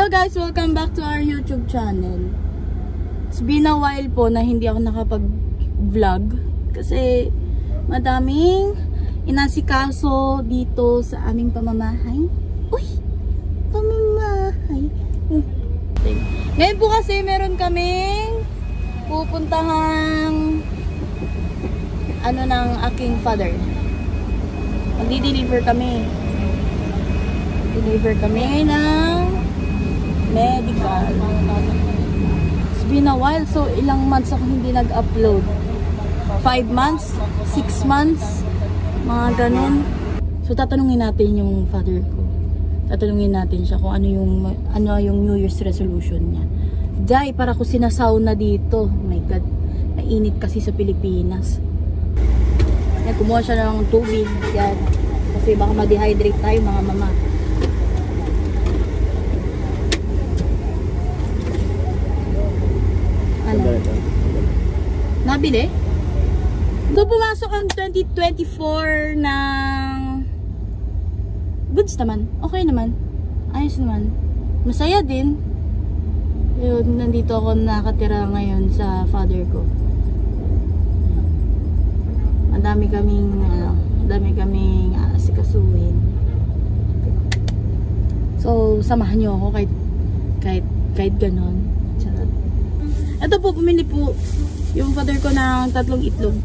Hello guys! Welcome back to our YouTube channel. It's been a while po na hindi ako nakapag-vlog kasi madaming inasikaso dito sa aming pamamahay. Uy! Pamamahay! Ngayon po kasi meron kaming pupuntahang ng aking father. Magdi-deliver kami. Deliver kami ng medical. It's been a while, so ilang months ako hindi nag-upload. 5 months, 6 months, mga ganun. So tatanungin natin yung father ko. Tatanungin natin siya kung ano yung New Year's resolution niya. Day, para ko sinasauna dito. Oh my God, mainit kasi sa Pilipinas. Yan, kumuha siya ng tubig. Yan. Kasi baka ma-dehydrate tayo mga mama. Nabili? Doon pumasok ang 2024 ng goods naman. Okay naman. Ayos naman. Masaya din. Yun, nandito ako nakatira ngayon sa father ko. Ang dami kaming asikasuhin. So, samahan niyo ako kahit ganon. Charot. Ito po, pumili po yung father ko ng 3 itlog.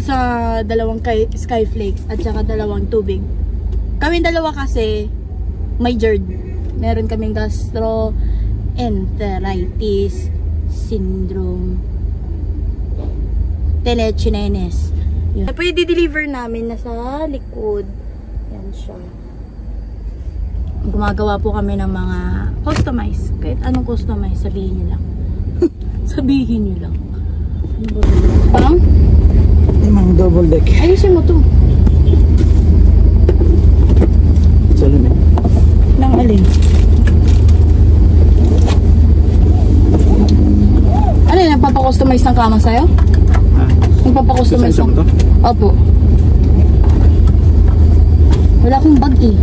Sa 2 skyflakes at saka 2 tubig. Kaming dalawa kasi may GERD. Meron kaming gastroenteritis syndrome. Telechinenes. Pwede deliver namin na sa likod. Yan siya. Gumagawa po kami ng mga customize. Kahit anong customize, sabihin nyo lang. Sabihin nyo lang. Parang? Imang double deck. Ayusin mo to. Salamin. Nang alin? Ano yun? Nagpapakustomize ng kama sa'yo? Nagpapakustomize ng... Opo. Wala akong bag eh.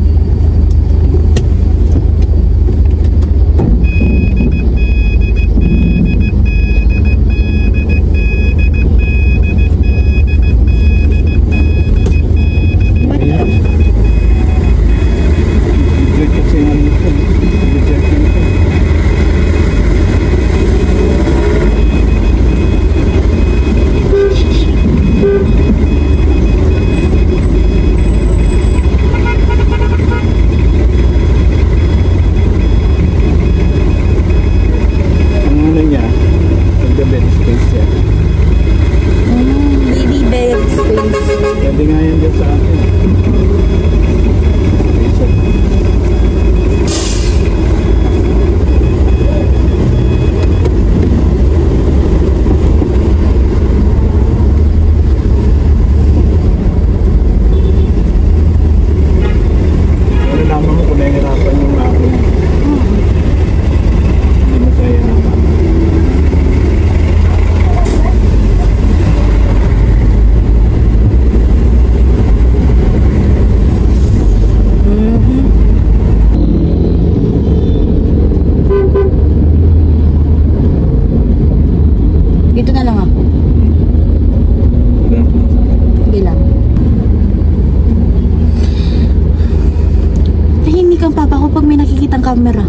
Camera.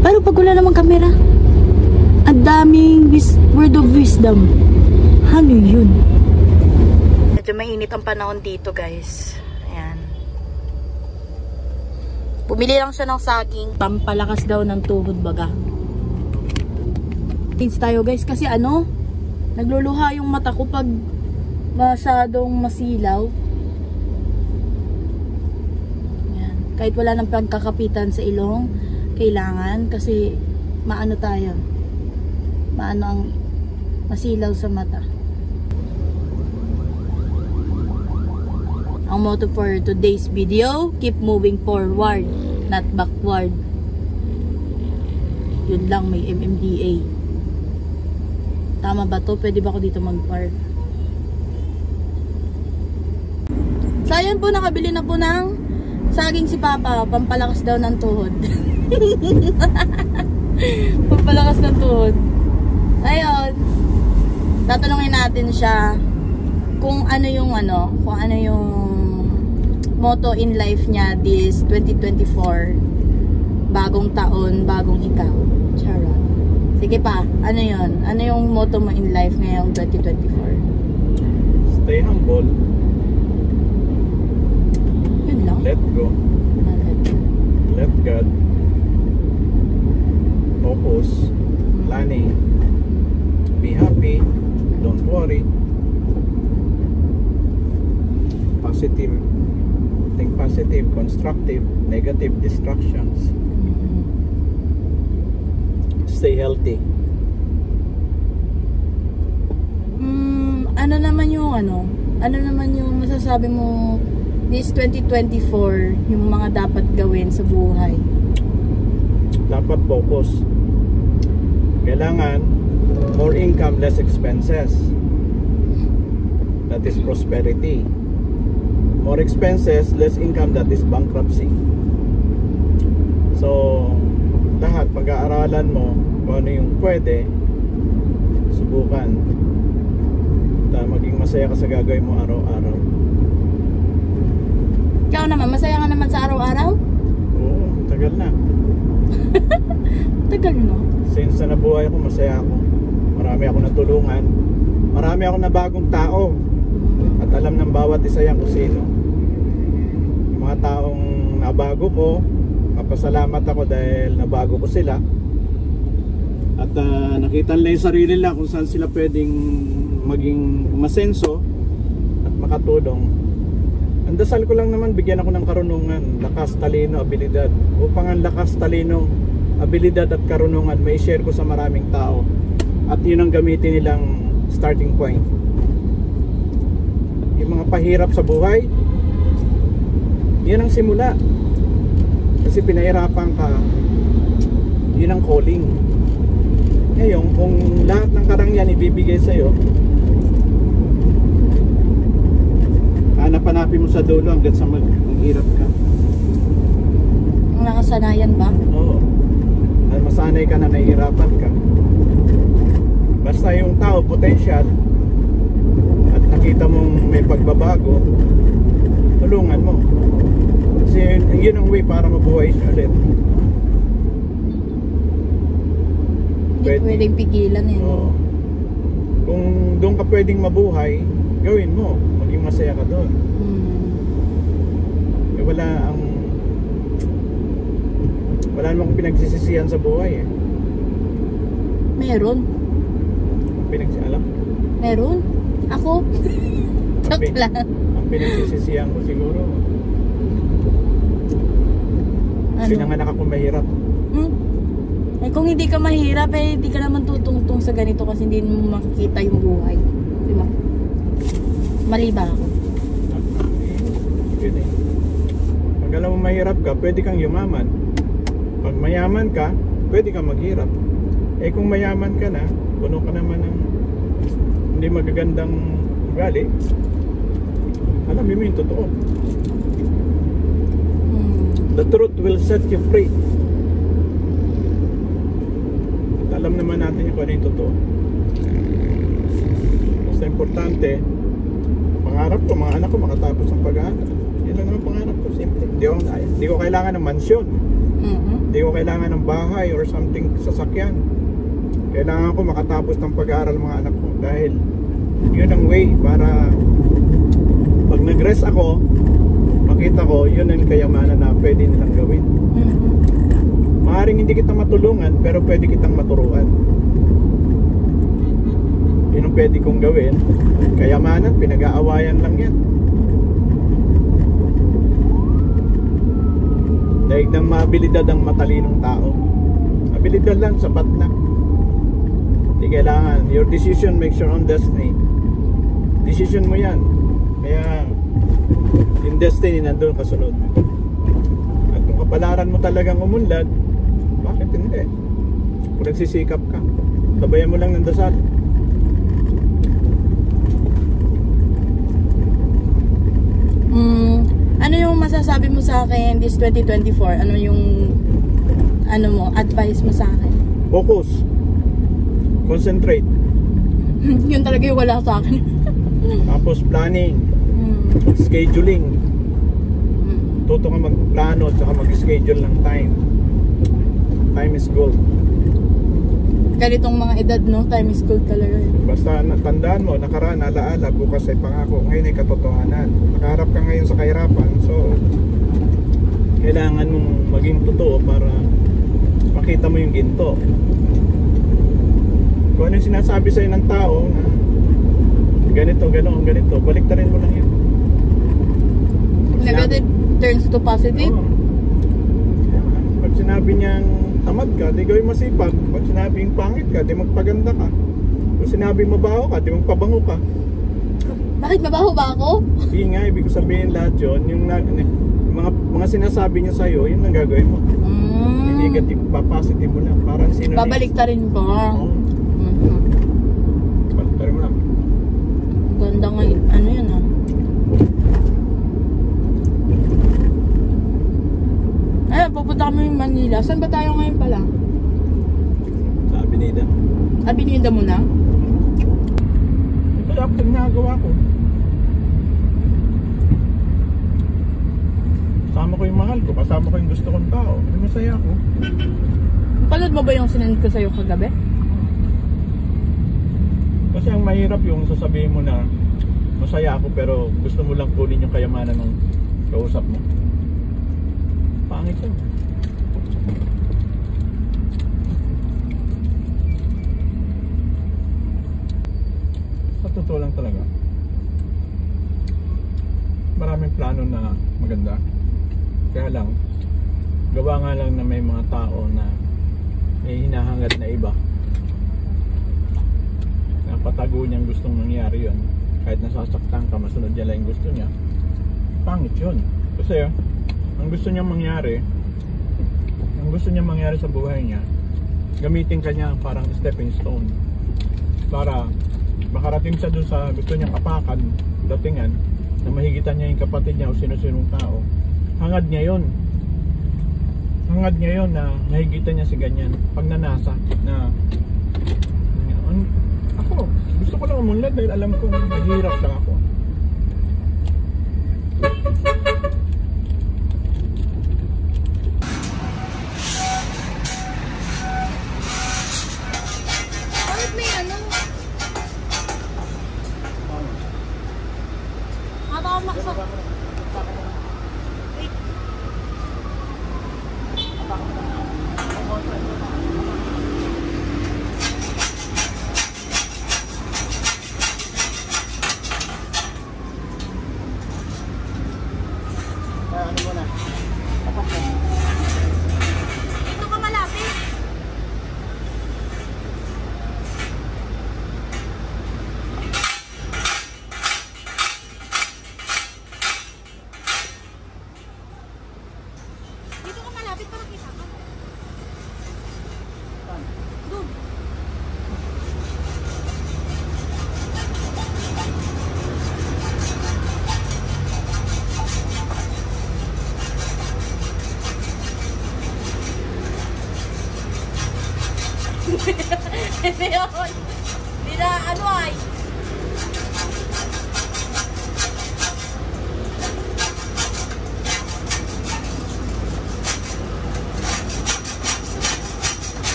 Pero pag wala namang camera, ang daming word of wisdom. Ano yun? Medyo mainit ang panahon dito, guys. Ayan. Bumili lang siya ng saging. Pampalakas daw ng tuhod baga. Things tayo, guys. Kasi nagluluha yung mata ko pag masyadong masilaw. Kahit wala nang pagkakapitan sa ilong, kailangan kasi maano ang masilaw sa mata. Ang motto for today's video, keep moving forward, not backward. Yun lang, may MMDA. Tama ba to? Pwede ba ako dito mag-park? So, ayan po, nakabili na po ng Saging si Papa, pampalakas daw ng tuhod. Pampalakas ng tuhod. Ayun. Tatanungin natin siya kung ano yung motto in life niya this 2024. Bagong taon, bagong ikaw. Charot. Sige pa, ano yun? Ano yung motto mo in life ngayong 2024? Stay humble. Yun lang? Let go. Let God. Focus. Planning. Be happy. Don't worry. Positive. Think positive, constructive, negative distractions. Stay healthy. Ano naman yung masasabi mo this 2024 yung mga dapat gawin sa buhay? Dapat focus. Kailangan more income, less expenses. That is prosperity. More expenses, less income, that is bankruptcy. So, lahat pag-aaralan mo kung ano yung pwede, subukan. Maging masaya ka sa gagawin mo araw-araw. Ikaw naman, masaya ka naman sa araw-araw? Oo, tagal na. Tagal no? Since na nabuhay ako, masaya ako. Marami ako natulungan. Marami ako na bagong tao. At alam ng bawat isa yan kung sino. Yung mga taong nabago ko, papasalamat ako dahil nabago ko sila. At nakita nila yung sarili nila kung saan sila pwedeng maging masenso at makatulong. Ang dasal ko lang naman, bigyan ako ng karunungan, lakas, talino, abilidad, upang ang lakas, talino, abilidad at karunungan may share ko sa maraming tao at yun ang gamitin nilang starting point. Yung mga pahirap sa buhay, yun ang simula, kasi pinahirapan ka, yun ang calling. Ngayon, kung lahat ng karangyaan ibibigay sa'yo, hanap-hanapin mo sa dulo hanggang sa maghirap ka. Ang nakasanayan ba? Oo. Dahil masanay ka na nahihirapan ka. Basta yung tao, potential, at nakita mong may pagbabago, tulungan mo. Kasi yun ang way para mabuhay siya ulit. Pwedeng pigilan eh. Oo. Kung doon ka pwedeng mabuhay, gawin mo. Maging masaya ka doon. Wala namang pinagsisisihan sa buhay eh. Meron. Alam? Meron? Ako? Joke lang. Ang pinagsisisihan ko siguro, pinanganak ako mahirap. Eh kung hindi ka mahirap, eh hindi ka naman tutungtong sa ganito kasi hindi mo makikita yung buhay. Diba? Mali ba ako? Yun eh. Pag alam mo mahirap ka, pwede kang yumaman. Pag mayaman ka, pwede kang maghirap. Eh kung mayaman ka na, puno ka naman ng hindi magagandang ugali, alam mo yung totoo. The truth will set you free. At alam naman natin yung kung ano yung totoo. Basta importante, pangarap ko, mga anak ko makatapos ang pag-aaral. Yan lang naman pangarap ko, simple. Hindi ko kailangan ng mansyon. Hindi ko kailangan ng bahay or something sasakyan. Kailangan ko makatapos ng pag-aaral mga anak ko dahil yun ang way para pag nag-rest ako, makita ko yun ang kayamanan na pwede nilang gawin. Maaaring hindi kita matulungan pero pwede kitang maturuan. Yun ang pwede kong gawin. Kayamanan, pinag-aawayan lang yan. Daig ng mabilidad ang matalinong tao. Abilidad lang, sapat na. Hindi kailangan. Your decision makes your own destiny. Decision mo yan. Kaya yung destiny nandun kasunod. At kung kapalaran mo talagang umunlad, bakit hindi? Kung nagsisikap ka, tabayan mo lang ng dasal. Ano yung masasabi mo sa akin this 2024? Ano yung advice mo sa akin? Focus. Concentrate. Yun talaga yung wala sa akin. Tapos planning. Scheduling. Tuto ka magplano at saka mag-schedule ng time. Time is gold. Ganitong mga edad, no? Time is gold talaga. Basta tandaan mo, nakaraan, alaala, bukas ay pangako, ngayon ay katotohanan. Nakaharap ka ngayon sa kahirapan, so kailangan mong maging totoo para makita mo yung ginto. Kung ano yung sinasabi sa'yo ng tao na ganito, ganito, baliktarin mo lang yun. Negative turns to positive? Oo. Pag sinabi niyang tamad ka, di gawin masipag. Pag sinabing pangit ka, di magpaganda ka. Kung sinabing mabaho ka, di magpabango ka. Bakit mabaho ba ako? Hindi nga, ibig ko sabihin lahat yun, yung mga sinasabi niya sa'yo, yun ang gagawin mo. Yung negative, positive mo lang. Parang sino Babaliktarin ko. Oo. Baliktarin mo lang. Ganda nga, ano yan ah. Ayun, pupunta kami ng Manila. Saan ba tayo ngayon pala? Sa Avenida. Avenida mo na? Ito dapat ang nagawa ko. Kasama ko yung mahal ko, kasama ko yung gusto kong tao. Ay, masaya ako. Panood mo ba yung sinend ko sa'yo kagabi? Kasi ang mahirap yung sasabihin mo na masaya ako pero gusto mo lang kunin yung kayamanan ng kausap mo. Pangit yun. Sa totoo lang talaga, maraming plano na maganda. Kaya lang, gawa nga lang na may mga tao na may hinahangad na iba. Napatago niyang gustong mangyari yun. Kahit nasasaktan ka, masunod niya lang yung gusto niya. Pangit yun. Kasi ang gusto niyang mangyari sa buhay niya, gamitin ka niya parang stepping stone para makarating siya dun sa gusto niyang kapakan, datingan, na mahigitan niya yung kapatid niya o sino-sinong tao. Hangad niya yun na mahigitan niya si ganyan pag nanasa na ako, gusto ko lang umunlad dahil alam ko mahirap lang ako. Bakit may ano? Matamak sa... Wait. Ano mo na? Ito ka malapit. Dito ka malapit para kita ka. Doon. Hindi yun. Hindi na ano ay.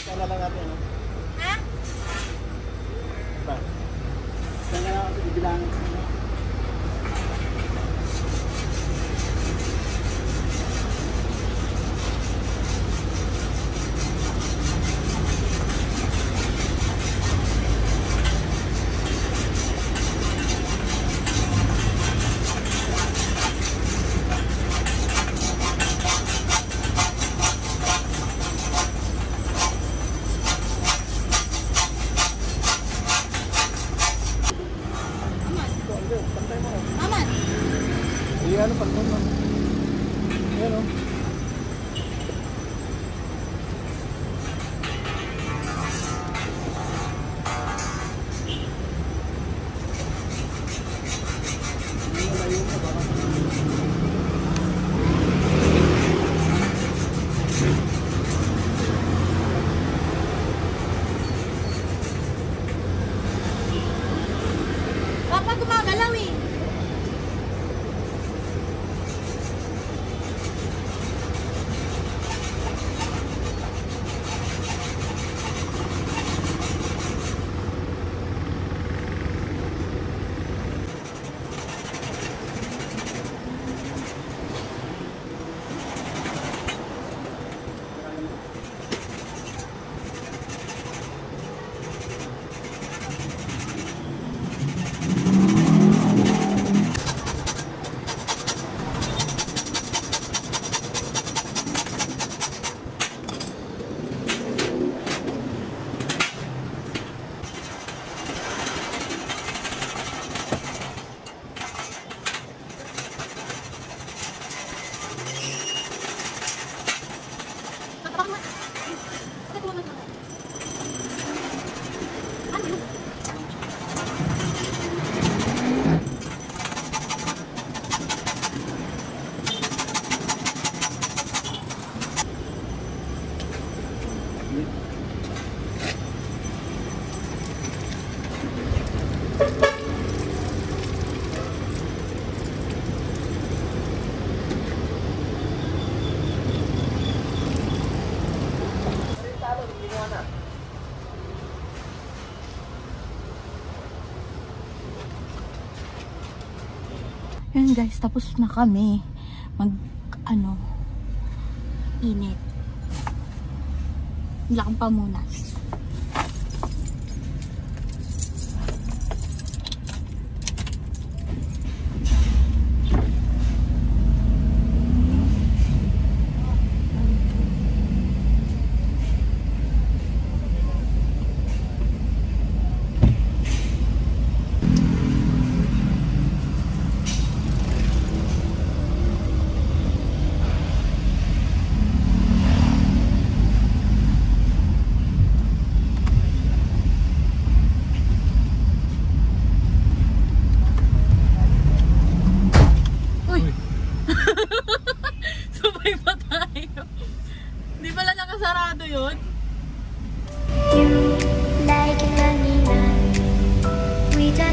Kaya lang natin, ano? Ha? Ba? Kaya lang natin bibilangin. Aman. Iya, ano pa naman? Ayan, oh. gumagalaw eh. Yan guys, tapos na kami init. Lakang pamunas. Sabay pa tayo. Di pala nakasarado yun? You like an animal with a